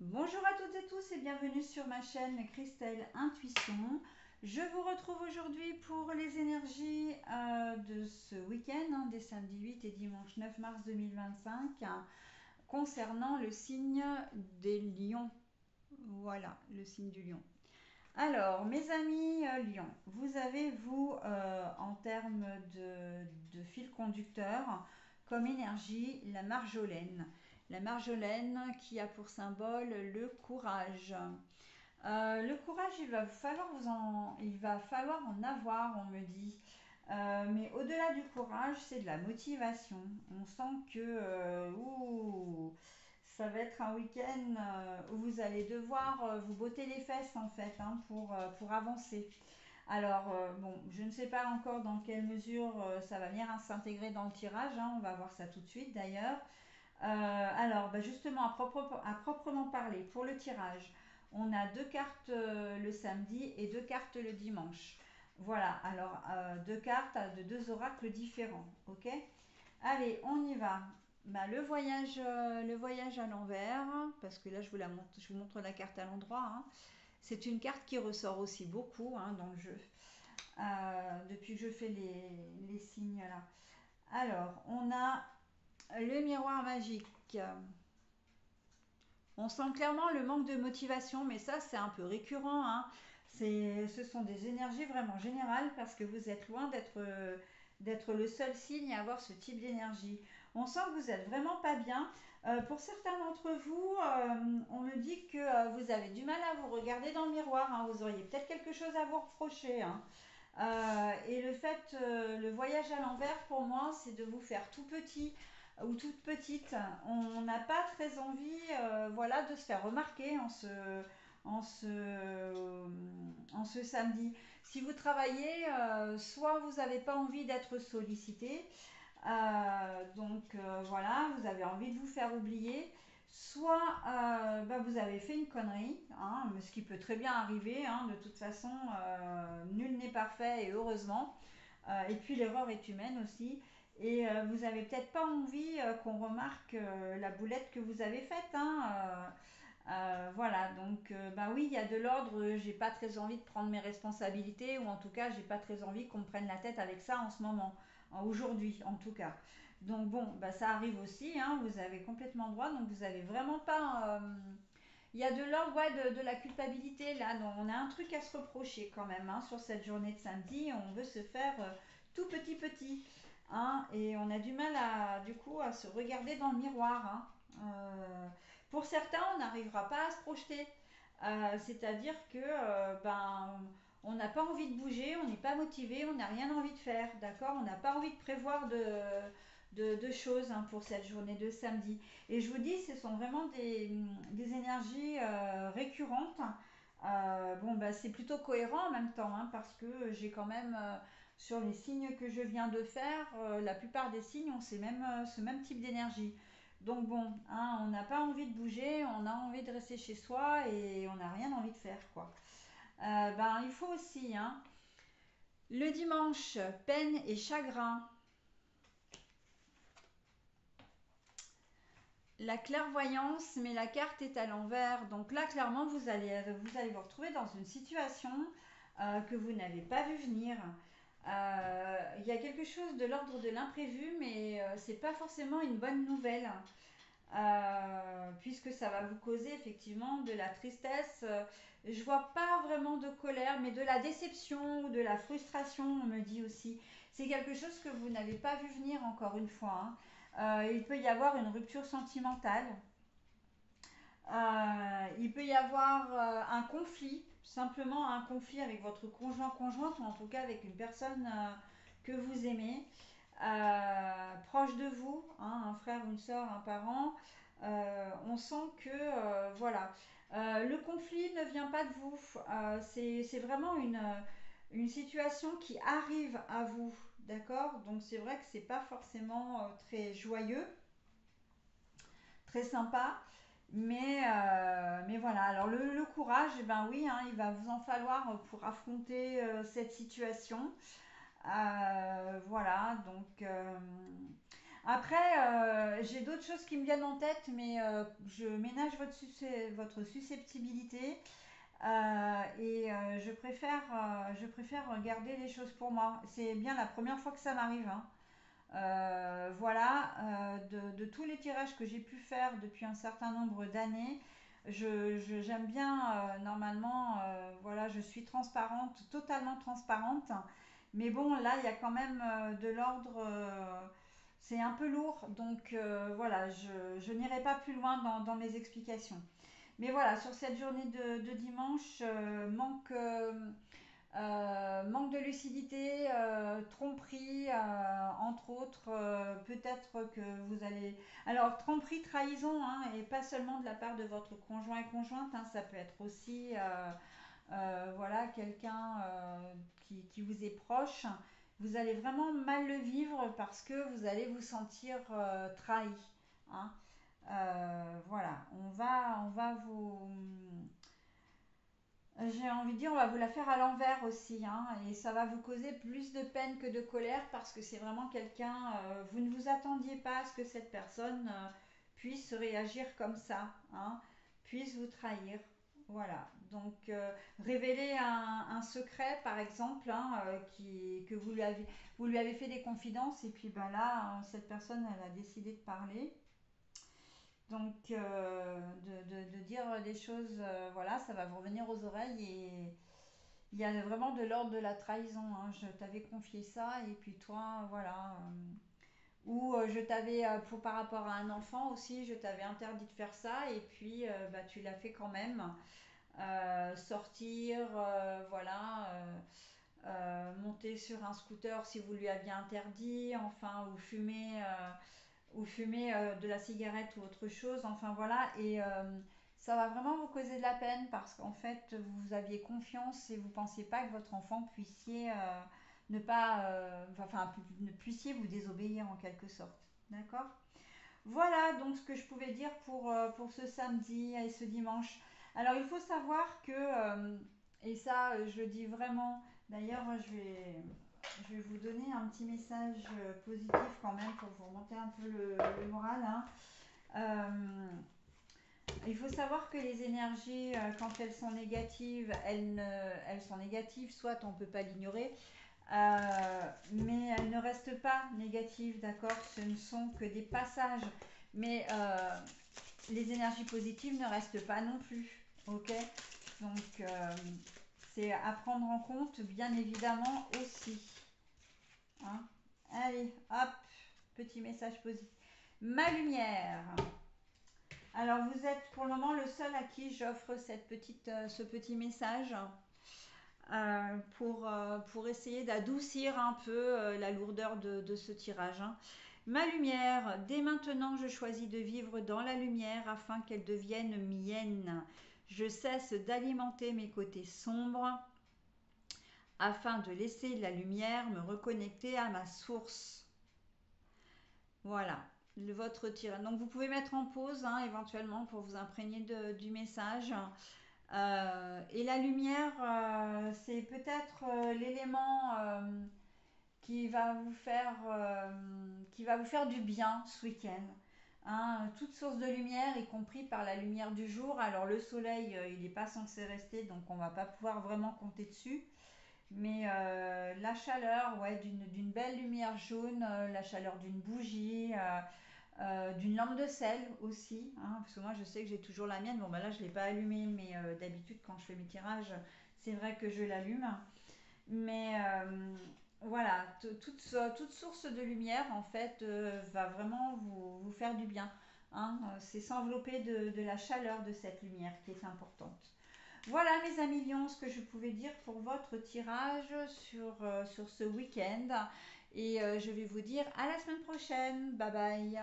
Bonjour à toutes et tous et bienvenue sur ma chaîne Christelle Intuition. Je vous retrouve aujourd'hui pour les énergies de ce week-end, des samedis 8 et dimanche 9 mars 2025, concernant le signe des lions. Voilà, le signe du lion. Alors, mes amis lions, vous avez, vous, en termes de fil conducteur, comme énergie, la marjolaine. La marjolaine qui a pour symbole le courage. Le courage, il va falloir en avoir, on me dit. Mais au-delà du courage, c'est de la motivation. On sent que ça va être un week-end où vous allez devoir vous botter les fesses en fait pour avancer. Alors, bon, je ne sais pas encore dans quelle mesure ça va venir s'intégrer dans le tirage, on va voir ça tout de suite d'ailleurs. Alors, bah, justement, à proprement parler, pour le tirage, on a deux cartes le samedi et deux cartes le dimanche. Voilà, alors deux cartes de deux oracles différents, ok. Allez, on y va. Bah, le voyage à l'envers, parce que là je vous montre la carte à l'endroit, C'est une carte qui ressort aussi beaucoup dans le jeu, depuis que je fais les signes là. Alors, on a le miroir magique. On sent clairement le manque de motivation, mais ça c'est un peu récurrent. Ce sont des énergies vraiment générales parce que vous êtes loin d'être le seul signe à avoir ce type d'énergie. On sent que vous êtes vraiment pas bien. Pour certains d'entre vous, on me dit que vous avez du mal à vous regarder dans le miroir. Vous auriez peut-être quelque chose à vous reprocher. Et le voyage à l'envers, pour moi, c'est de vous faire tout petit ou toute petite. On n'a pas très envie, voilà, de se faire remarquer en ce, en ce samedi. Si vous travaillez, soit vous n'avez pas envie d'être sollicité, voilà, vous avez envie de vous faire oublier, soit bah, vous avez fait une connerie, ce qui peut très bien arriver, de toute façon, nul n'est parfait et heureusement. Et puis l'erreur est humaine aussi. Et vous avez peut-être pas envie qu'on remarque la boulette que vous avez faite. Voilà, donc bah oui, il y a de l'ordre, j'ai pas très envie de prendre mes responsabilités, ou en tout cas, j'ai pas très envie qu'on me prenne la tête avec ça en ce moment, aujourd'hui en tout cas. Donc bon, bah ça arrive aussi, vous avez complètement le droit, donc vous avez vraiment pas. Il y a de l'ordre, ouais, de la culpabilité là, donc on a un truc à se reprocher quand même sur cette journée de samedi, on veut se faire tout petit petit. Et on a du mal du coup, à se regarder dans le miroir. Pour certains, on n'arrivera pas à se projeter. C'est-à-dire que on n'a pas envie de bouger, on n'est pas motivé, on n'a rien envie de faire, d'accord. On n'a pas envie de prévoir de choses pour cette journée de samedi. Et je vous dis, ce sont vraiment des énergies récurrentes. Bon, bah, c'est plutôt cohérent en même temps, parce que j'ai quand même, sur les signes que je viens de faire, la plupart des signes ont ce même type d'énergie. Donc bon, on n'a pas envie de bouger, on a envie de rester chez soi et on n'a rien envie de faire, quoi. Il faut aussi, le dimanche, peine et chagrin. La clairvoyance, mais la carte est à l'envers. Donc là, clairement, vous allez vous retrouver dans une situation que vous n'avez pas vu venir. Il y a quelque chose de l'ordre de l'imprévu, mais c'est pas forcément une bonne nouvelle. Puisque ça va vous causer effectivement de la tristesse. Je vois pas vraiment de colère, mais de la déception ou de la frustration, on me dit aussi. C'est quelque chose que vous n'avez pas vu venir encore une fois. Il peut y avoir une rupture sentimentale. Il peut y avoir un conflit, simplement un conflit avec votre conjointe, ou en tout cas avec une personne que vous aimez, proche de vous, un frère, une soeur, un parent. On sent que voilà, le conflit ne vient pas de vous. C'est vraiment une situation qui arrive à vous, d'accord. Donc c'est vrai que c'est pas forcément très joyeux, très sympa. Mais voilà, alors le courage, eh ben oui, il va vous en falloir pour affronter cette situation. Voilà, donc Après, j'ai d'autres choses qui me viennent en tête, mais je ménage votre susceptibilité. Je préfère garder les choses pour moi. C'est bien la première fois que ça m'arrive, hein. Voilà, de tous les tirages que j'ai pu faire depuis un certain nombre d'années, j'aime bien, normalement, voilà, je suis transparente, totalement transparente. Mais bon, là, il y a quand même de l'ordre, c'est un peu lourd, donc voilà, je n'irai pas plus loin dans mes explications. Mais voilà, sur cette journée de dimanche, manque de lucidité, tromperie, entre autres, peut-être que vous allez... Alors, tromperie, trahison, hein, et pas seulement de la part de votre conjoint et conjointe, hein, ça peut être aussi voilà, quelqu'un qui vous est proche. Vous allez vraiment mal le vivre parce que vous allez vous sentir trahi, hein. Voilà, on va vous j'ai envie de dire, on va vous la faire à l'envers aussi, hein, et ça va vous causer plus de peine que de colère parce que c'est vraiment quelqu'un, vous ne vous attendiez pas à ce que cette personne puisse réagir comme ça, hein, puisse vous trahir. Voilà, donc révéler un secret par exemple, hein, que vous lui avez fait des confidences et puis ben là, cette personne elle a décidé de parler. Donc, de dire des choses, voilà, ça va vous revenir aux oreilles et il y a vraiment de l'ordre de la trahison, hein. Je t'avais confié ça et puis toi, voilà. Ou je t'avais, pour par rapport à un enfant aussi, je t'avais interdit de faire ça et puis bah, tu l'as fait quand même. Sortir, voilà. Monter sur un scooter si vous lui aviez interdit, enfin, ou fumer de la cigarette ou autre chose, enfin voilà, et ça va vraiment vous causer de la peine parce qu'en fait vous aviez confiance et vous ne pensiez pas que votre enfant puissiez ne pas, enfin ne puissiez vous désobéir en quelque sorte, d'accord. Voilà donc ce que je pouvais dire pour ce samedi et ce dimanche. Alors il faut savoir que, et ça je le dis vraiment, d'ailleurs je vais vous donner un petit message positif quand même pour vous remonter un peu le moral, hein. Euh, il faut savoir que les énergies, quand elles sont négatives, elles sont négatives, soit on ne peut pas l'ignorer, mais elles ne restent pas négatives, d'accord. Ce ne sont que des passages. Mais les énergies positives ne restent pas non plus, ok. Donc, c'est à prendre en compte, bien évidemment, aussi, hein. Allez, hop, petit message positif. Ma lumière. Alors, vous êtes pour le moment le seul à qui j'offre ce petit message pour essayer d'adoucir un peu la lourdeur de ce tirage, hein. Ma lumière, dès maintenant je choisis de vivre dans la lumière afin qu'elle devienne mienne. Je cesse d'alimenter mes côtés sombres afin de laisser la lumière me reconnecter à ma source. Voilà, votre tirage. Donc vous pouvez mettre en pause, hein, éventuellement pour vous imprégner du message. Et la lumière, c'est peut-être l'élément qui va vous faire du bien ce week-end, hein. Toute source de lumière, y compris par la lumière du jour. Alors le soleil, il n'est pas censé rester, donc on ne va pas pouvoir vraiment compter dessus. Mais la chaleur, ouais, d'une belle lumière jaune, la chaleur d'une bougie, d'une lampe de sel aussi, hein, parce que moi je sais que j'ai toujours la mienne. Bon, bah là je ne l'ai pas allumée, mais d'habitude quand je fais mes tirages, c'est vrai que je l'allume. Mais voilà, toute source de lumière en fait va vraiment vous faire du bien, hein. C'est s'envelopper de la chaleur de cette lumière qui est importante. Voilà mes amis lions, ce que je pouvais dire pour votre tirage sur ce week-end. Et je vais vous dire à la semaine prochaine. Bye bye.